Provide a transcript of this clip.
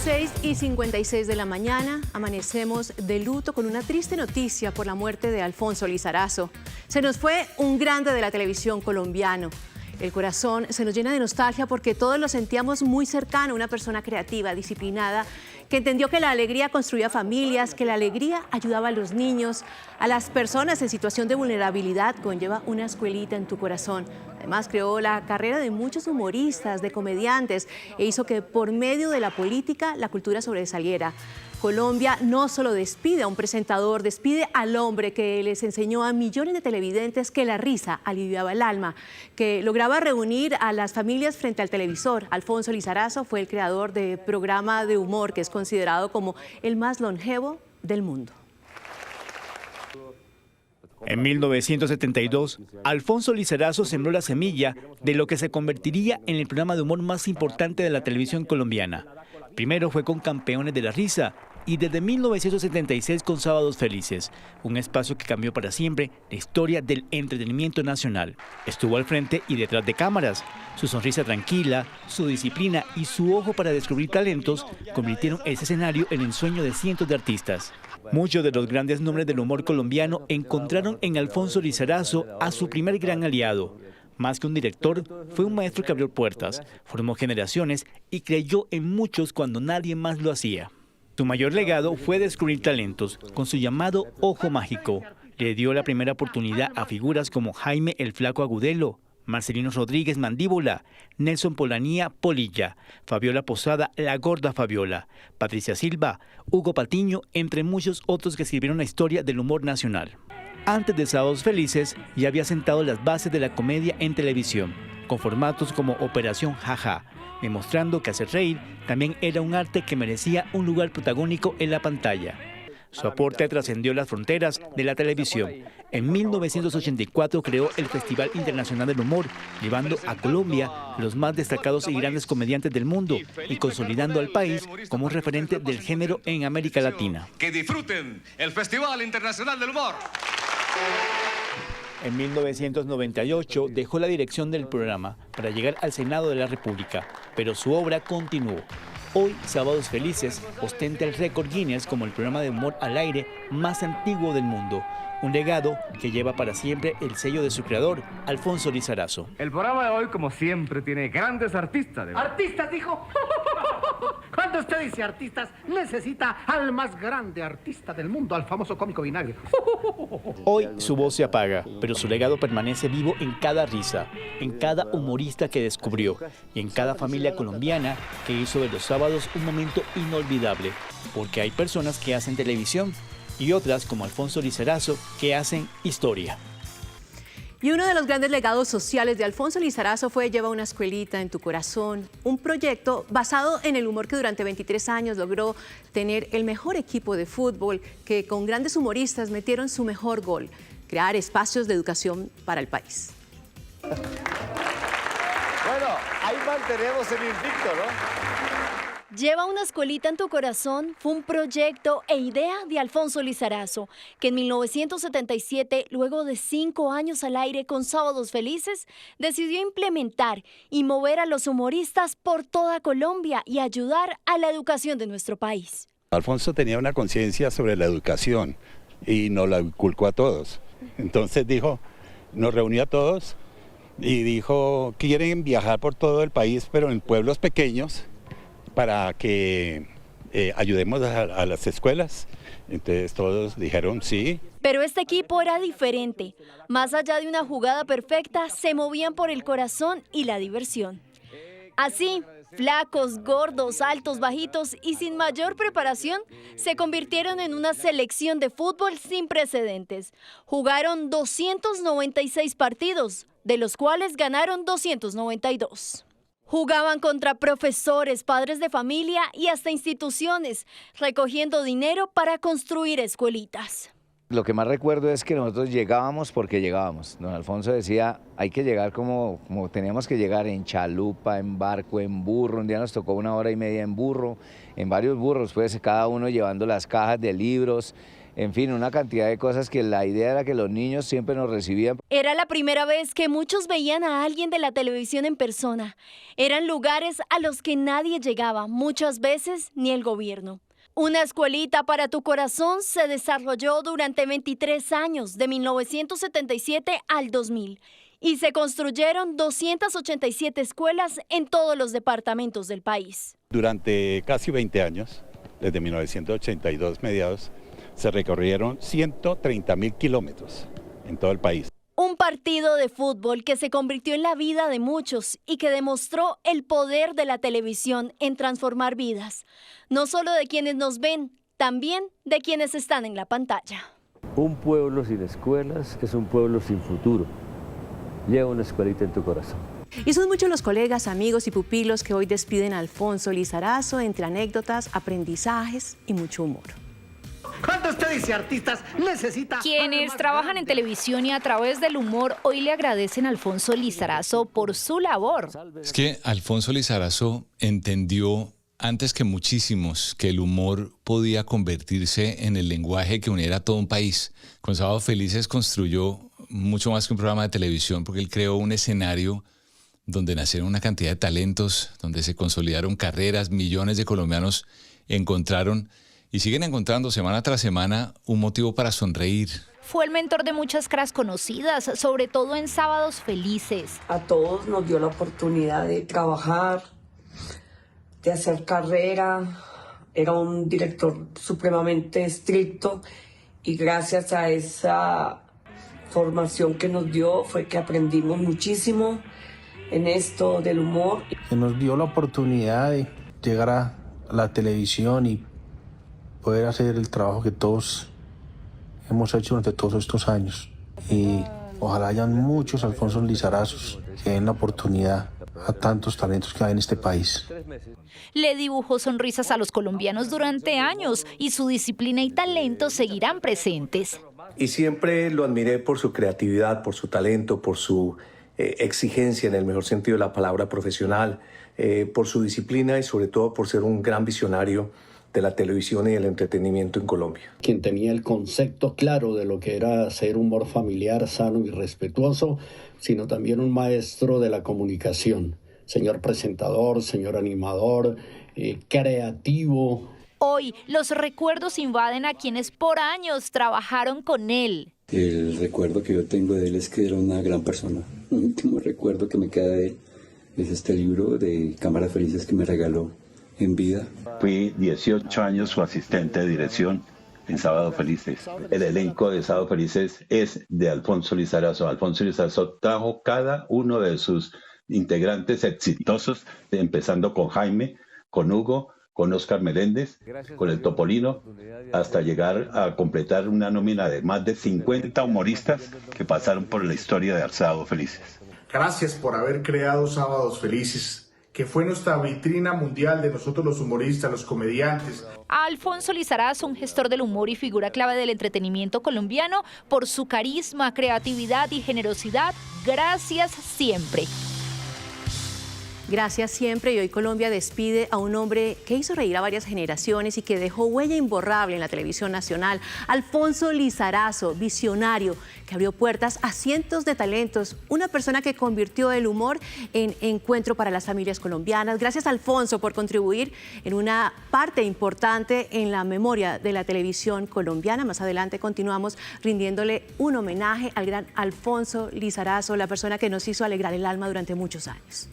6:56 de la mañana, amanecemos de luto con una triste noticia por la muerte de Alfonso Lizarazo. Se nos fue un grande de la televisión colombiano. El corazón se nos llena de nostalgia porque todos lo sentíamos muy cercano, una persona creativa, disciplinada, que entendió que la alegría construía familias, que la alegría ayudaba a los niños, a las personas en situación de vulnerabilidad, conlleva una escuelita en tu corazón. Además, creó la carrera de muchos humoristas, de comediantes, e hizo que por medio de la política la cultura sobresaliera. Colombia no solo despide a un presentador, despide al hombre que les enseñó a millones de televidentes que la risa aliviaba el alma, que lograba reunir a las familias frente al televisor. Alfonso Lizarazo fue el creador de programa de humor que es considerado como el más longevo del mundo. En 1972, Alfonso Lizarazo sembró la semilla de lo que se convertiría en el programa de humor más importante de la televisión colombiana. Primero fue con Campeones de la Risa y desde 1976 con Sábados Felices, un espacio que cambió para siempre la historia del entretenimiento nacional. Estuvo al frente y detrás de cámaras. Su sonrisa tranquila, su disciplina y su ojo para descubrir talentos convirtieron ese escenario en el sueño de cientos de artistas. Muchos de los grandes nombres del humor colombiano encontraron en Alfonso Lizarazo a su primer gran aliado. Más que un director, fue un maestro que abrió puertas, formó generaciones y creyó en muchos cuando nadie más lo hacía. Su mayor legado fue descubrir talentos, con su llamado Ojo Mágico. Le dio la primera oportunidad a figuras como Jaime el Flaco Agudelo, Marcelino Rodríguez Mandíbula, Nelson Polanía Polilla, Fabiola Posada La Gorda Fabiola, Patricia Silva, Hugo Patiño, entre muchos otros que escribieron la historia del humor nacional. Antes de Sábados Felices, ya había sentado las bases de la comedia en televisión, con formatos como Operación Jaja, demostrando que hacer reír también era un arte que merecía un lugar protagónico en la pantalla. Su aporte trascendió las fronteras de la televisión. En 1984 creó el Festival Internacional del Humor, llevando a Colombia los más destacados y grandes comediantes del mundo y consolidando al país como referente del género en América Latina. Que disfruten el Festival Internacional del Humor. En 1998 dejó la dirección del programa para llegar al Senado de la República, pero su obra continuó. Hoy, Sábados Felices ostenta el récord Guinness como el programa de humor al aire más antiguo del mundo. Un legado que lleva para siempre el sello de su creador, Alfonso Lizarazo. El programa de hoy, como siempre, tiene grandes artistas. ¿Artistas, dijo? Cuando usted dice artistas, necesita al más grande artista del mundo, al famoso cómico Vinagre. Hoy su voz se apaga, pero su legado permanece vivo en cada risa, en cada humorista que descubrió y en cada familia colombiana que hizo de los sábados un momento inolvidable, porque hay personas que hacen televisión y otras, como Alfonso Lizarazo, que hacen historia. Y uno de los grandes legados sociales de Alfonso Lizarazo fue Lleva una escuelita en tu corazón, un proyecto basado en el humor que durante 23 años logró tener el mejor equipo de fútbol, que con grandes humoristas metieron su mejor gol, crear espacios de educación para el país. Bueno, ahí mantenemos el invicto, ¿no? Lleva una escuelita en tu corazón fue un proyecto e idea de Alfonso Lizarazo, que en 1977, luego de 5 años al aire con Sábados Felices, decidió implementar y mover a los humoristas por toda Colombia y ayudar a la educación de nuestro país. Alfonso tenía una conciencia sobre la educación y nos la inculcó a todos. Entonces dijo, nos reunió a todos y dijo, quieren viajar por todo el país, pero en pueblos pequeños, para que ayudemos a las escuelas. Entonces todos dijeron sí. Pero este equipo era diferente. Más allá de una jugada perfecta, se movían por el corazón y la diversión. Así, flacos, gordos, altos, bajitos y sin mayor preparación, se convirtieron en una selección de fútbol sin precedentes. Jugaron 296 partidos, de los cuales ganaron 292. Jugaban contra profesores, padres de familia y hasta instituciones, recogiendo dinero para construir escuelitas. Lo que más recuerdo es que nosotros llegábamos porque llegábamos. Don Alfonso decía, hay que llegar como teníamos que llegar, en chalupa, en barco, en burro. Un día nos tocó 1 hora y media en burro, en varios burros, pues cada uno llevando las cajas de libros, en fin, una cantidad de cosas que la idea era que los niños siempre nos recibían. Era la primera vez que muchos veían a alguien de la televisión en persona. Eran lugares a los que nadie llegaba, muchas veces ni el gobierno. Una escuelita para tu corazón se desarrolló durante 23 años, de 1977 al 2000. Y se construyeron 287 escuelas en todos los departamentos del país. Durante casi 20 años, desde 1982 mediados, se recorrieron 130.000 kilómetros en todo el país. Un partido de fútbol que se convirtió en la vida de muchos y que demostró el poder de la televisión en transformar vidas, no solo de quienes nos ven, también de quienes están en la pantalla. Un pueblo sin escuelas es un pueblo sin futuro. Lleva una escuelita en tu corazón. Y son muchos los colegas, amigos y pupilos que hoy despiden a Alfonso Lizarazo entre anécdotas, aprendizajes y mucho humor. Cuando usted dice artistas, necesita... Quienes trabajan en televisión y a través del humor hoy le agradecen a Alfonso Lizarazo por su labor. Es que Alfonso Lizarazo entendió antes que muchísimos que el humor podía convertirse en el lenguaje que uniera a todo un país. Con Sábados Felices construyó mucho más que un programa de televisión, porque él creó un escenario donde nacieron una cantidad de talentos, donde se consolidaron carreras, millones de colombianos encontraron y siguen encontrando semana tras semana un motivo para sonreír. Fue el mentor de muchas caras conocidas, sobre todo en Sábados Felices. A todos nos dio la oportunidad de trabajar, de hacer carrera. Era un director supremamente estricto y gracias a esa formación que nos dio fue que aprendimos muchísimo en esto del humor. Que nos dio la oportunidad de llegar a la televisión y poder hacer el trabajo que todos hemos hecho durante todos estos años. Y ojalá hayan muchos Alfonso Lizarazos que den la oportunidad a tantos talentos que hay en este país. Le dibujó sonrisas a los colombianos durante años y su disciplina y talento seguirán presentes. Y siempre lo admiré por su creatividad, por su talento, por su exigencia en el mejor sentido de la palabra profesional, por su disciplina y sobre todo por ser un gran visionario de la televisión y del entretenimiento en Colombia. Quien tenía el concepto claro de lo que era hacer humor familiar, sano y respetuoso, sino también un maestro de la comunicación. Señor presentador, señor animador, creativo. Hoy los recuerdos invaden a quienes por años trabajaron con él. El recuerdo que yo tengo de él es que era una gran persona. El último recuerdo que me queda de él es este libro de Cámaras Felices que me regaló en vida. Fui 18 años su asistente de dirección en Sábados Felices. El elenco de Sábados Felices es de Alfonso Lizarazo. Alfonso Lizarazo trajo cada uno de sus integrantes exitosos, empezando con Jaime, con Hugo, con Oscar Meléndez, con el Topolino, hasta llegar a completar una nómina de más de 50 humoristas que pasaron por la historia de Sábados Felices. Gracias por haber creado Sábados Felices, que fue nuestra vitrina mundial de nosotros los humoristas, los comediantes. A Alfonso Lizarazo, un gestor del humor y figura clave del entretenimiento colombiano, por su carisma, creatividad y generosidad, gracias siempre. Gracias siempre, y hoy Colombia despide a un hombre que hizo reír a varias generaciones y que dejó huella imborrable en la televisión nacional. Alfonso Lizarazo, visionario, que abrió puertas a cientos de talentos, una persona que convirtió el humor en encuentro para las familias colombianas. Gracias, Alfonso, por contribuir en una parte importante en la memoria de la televisión colombiana. Más adelante continuamos rindiéndole un homenaje al gran Alfonso Lizarazo, la persona que nos hizo alegrar el alma durante muchos años.